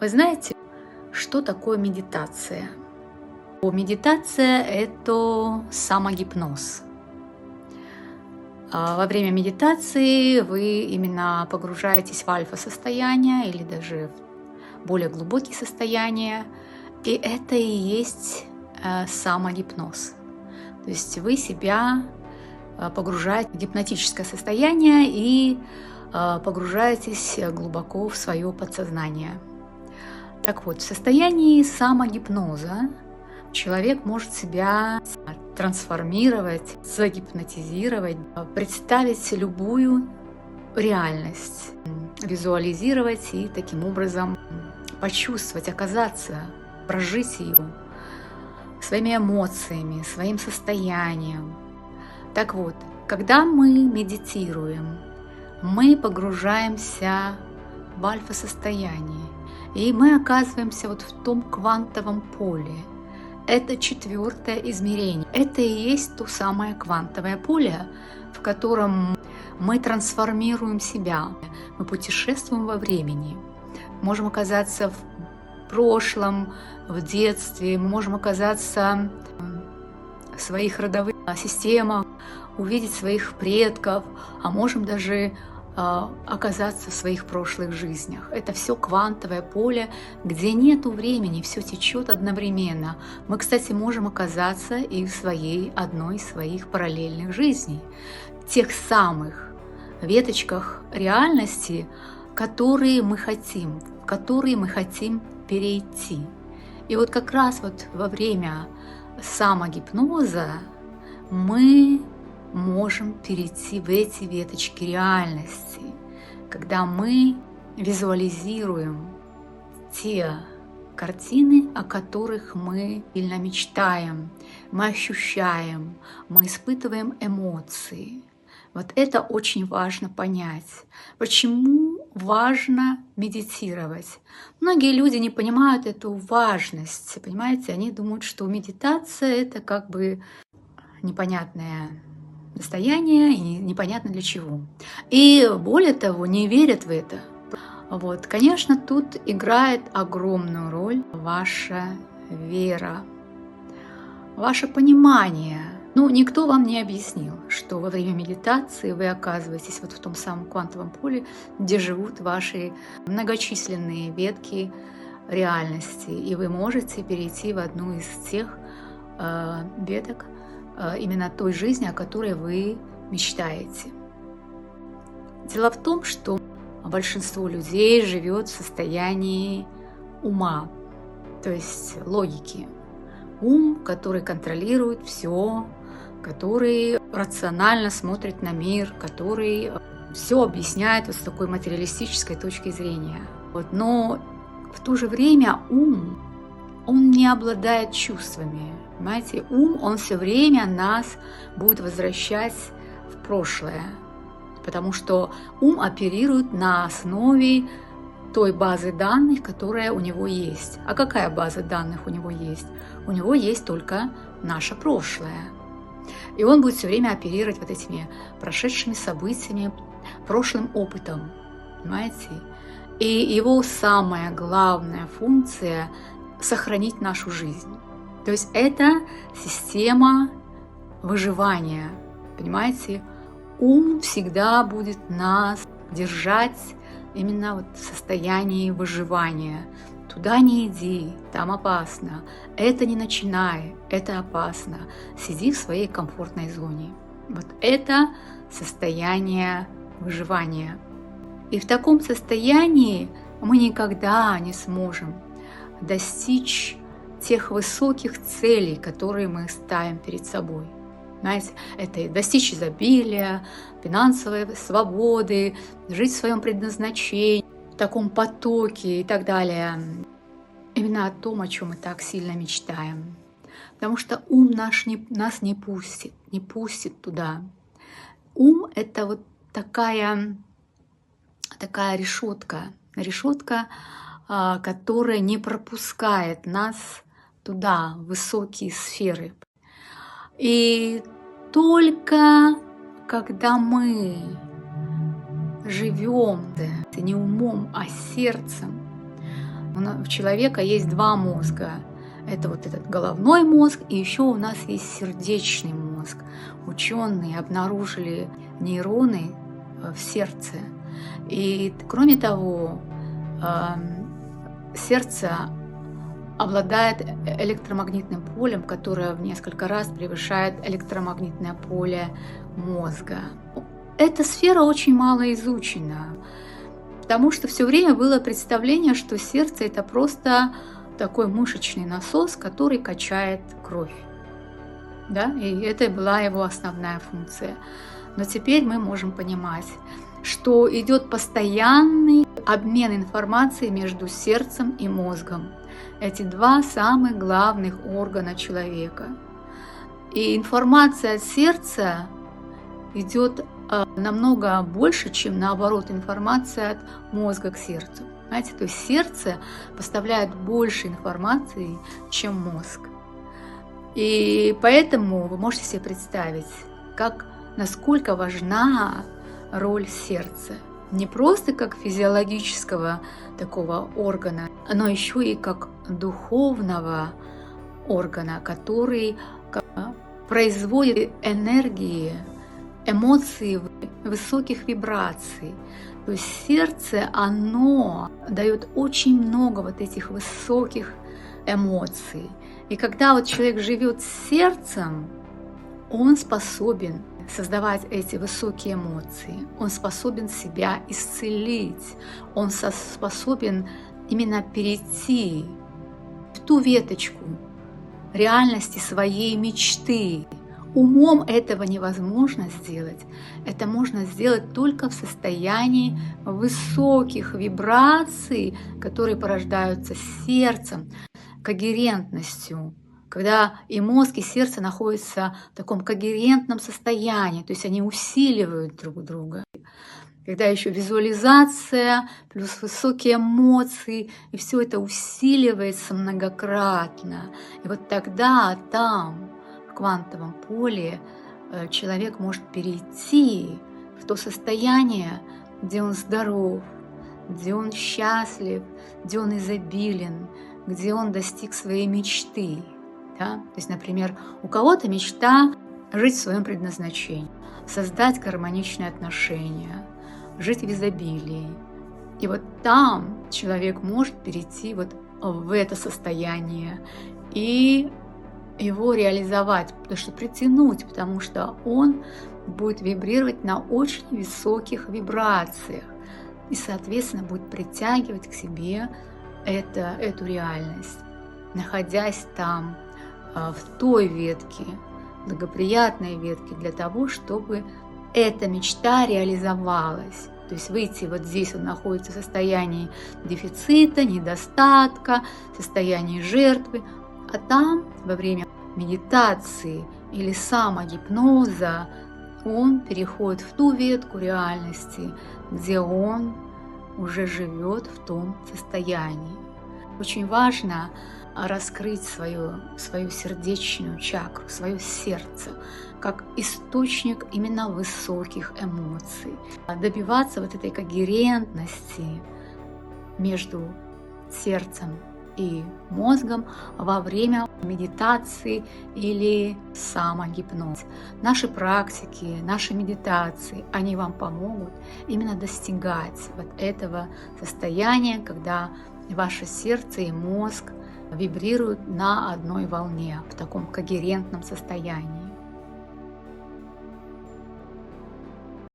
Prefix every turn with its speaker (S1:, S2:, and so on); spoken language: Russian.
S1: Вы знаете, что такое медитация? Медитация – это самогипноз. Во время медитации вы именно погружаетесь в альфа-состояние или даже в более глубокие состояния, и это и есть самогипноз. То есть вы себя погружаете в гипнотическое состояние и погружаетесь глубоко в свое подсознание. Так вот, в состоянии самогипноза человек может себя трансформировать, загипнотизировать, представить любую реальность, визуализировать и таким образом почувствовать, оказаться, прожить ее своими эмоциями, своим состоянием. Так вот, когда мы медитируем, мы погружаемся в альфа-состояние, и мы оказываемся вот в том квантовом поле. Это 4-е измерение. Это и есть то самое квантовое поле, в котором мы трансформируем себя. Мы путешествуем во времени. Можем оказаться в прошлом, в детстве. Мы можем оказаться в своих родовых системах, увидеть своих предков, а можем даже оказаться в своих прошлых жизнях. Это все квантовое поле, где нету времени, все течет одновременно. Мы, кстати, можем оказаться и в одной из своих параллельных жизней, тех самых веточках реальности, в которые мы хотим перейти. И вот как раз вот во время самогипноза мы можем перейти в эти веточки реальности, когда мы визуализируем те картины, о которых мы сильно мечтаем, мы ощущаем, мы испытываем эмоции. Вот это очень важно понять. Почему важно медитировать? Многие люди не понимают эту важность, понимаете? Они думают, что медитация — это как бы непонятное состояние и непонятно для чего. И более того, не верят в это. Вот, конечно, тут играет огромную роль ваша вера, ваше понимание. Никто вам не объяснил, что во время медитации вы оказываетесь вот в том самом квантовом поле, где живут ваши многочисленные ветки реальности, и вы можете перейти в одну из тех веток, именно той жизни, о которой вы мечтаете. Дело в том, что большинство людей живет в состоянии ума, то есть логики. Ум, который контролирует все, который рационально смотрит на мир, который все объясняет вот с такой материалистической точки зрения. Но в то же время ум, он не обладает чувствами. Понимаете, ум, он все время нас будет возвращать в прошлое, потому что ум оперирует на основе той базы данных, которая у него есть. А какая база данных у него есть? У него есть только наше прошлое. И он будет все время оперировать вот этими прошедшими событиями, прошлым опытом. Понимаете? И его самая главная функция — сохранить нашу жизнь. То есть это система выживания. Понимаете? Ум всегда будет нас держать именно вот в состоянии выживания. Туда не иди, там опасно. Это не начинай, это опасно. Сиди в своей комфортной зоне. Вот это состояние выживания. И в таком состоянии мы никогда не сможем достичь тех высоких целей, которые мы ставим перед собой. Знаете, это достичь изобилия, финансовой свободы, жить в своем предназначении, в таком потоке и так далее. Именно о том, о чем мы так сильно мечтаем. Потому что ум нас не пустит туда. Ум — это вот такая решетка, которая не пропускает нас туда, в высокие сферы. И только когда мы живем не умом, а сердцем, У человека есть два мозга. Это вот этот головной мозг, и еще у нас есть сердечный мозг. Ученые обнаружили нейроны в сердце. И кроме того, сердце обладает электромагнитным полем, которое в несколько раз превышает электромагнитное поле мозга. Эта сфера очень мало изучена, потому что все время было представление, что сердце – это просто такой мышечный насос, который качает кровь. Да? И это была его основная функция. Но теперь мы можем понимать, что идет постоянный обмен информацией между сердцем и мозгом. Эти два самых главных органа человека. И информация от сердца идет намного больше, чем наоборот информация от мозга к сердцу. Понимаете? То есть сердце поставляет больше информации, чем мозг. И поэтому вы можете себе представить, насколько важна роль сердца. Не просто как физиологического такого органа, но еще и как духовного органа, который производит энергии, эмоции высоких вибраций. То есть сердце, оно дает очень много вот этих высоких эмоций. И когда вот человек живет с сердцем, он способен создавать эти высокие эмоции, он способен себя исцелить, он способен именно перейти в ту веточку реальности своей мечты. Умом этого невозможно сделать. Это можно сделать только в состоянии высоких вибраций, которые порождаются сердцем, когерентностью, когда и мозг, и сердце находятся в таком когерентном состоянии, то есть они усиливают друг друга. Когда еще визуализация плюс высокие эмоции, и все это усиливается многократно. И вот тогда там, в квантовом поле, человек может перейти в то состояние, где он здоров, где он счастлив, где он изобилен, где он достиг своей мечты. Да? То есть, например, у кого-то мечта жить в своем предназначении, создать гармоничные отношения, жить в изобилии. И вот там человек может перейти вот в это состояние и его реализовать, притянуть, потому что он будет вибрировать на очень высоких вибрациях и, соответственно, будет притягивать к себе эту реальность, находясь там, в той ветке, благоприятной ветке, для того, чтобы эта мечта реализовалась. То есть выйти вот здесь, он находится в состоянии дефицита, недостатка, состоянии жертвы, а там во время медитации или самогипноза он переходит в ту ветку реальности, где он уже живет в том состоянии. Очень важно раскрыть свою сердечную чакру, свое сердце, как источник именно высоких эмоций. Добиваться вот этой когерентности между сердцем и мозгом во время медитации или самогипноза. Наши практики, наши медитации, они вам помогут именно достигать вот этого состояния, когда ваше сердце и мозг вибрируют на одной волне, в таком когерентном состоянии.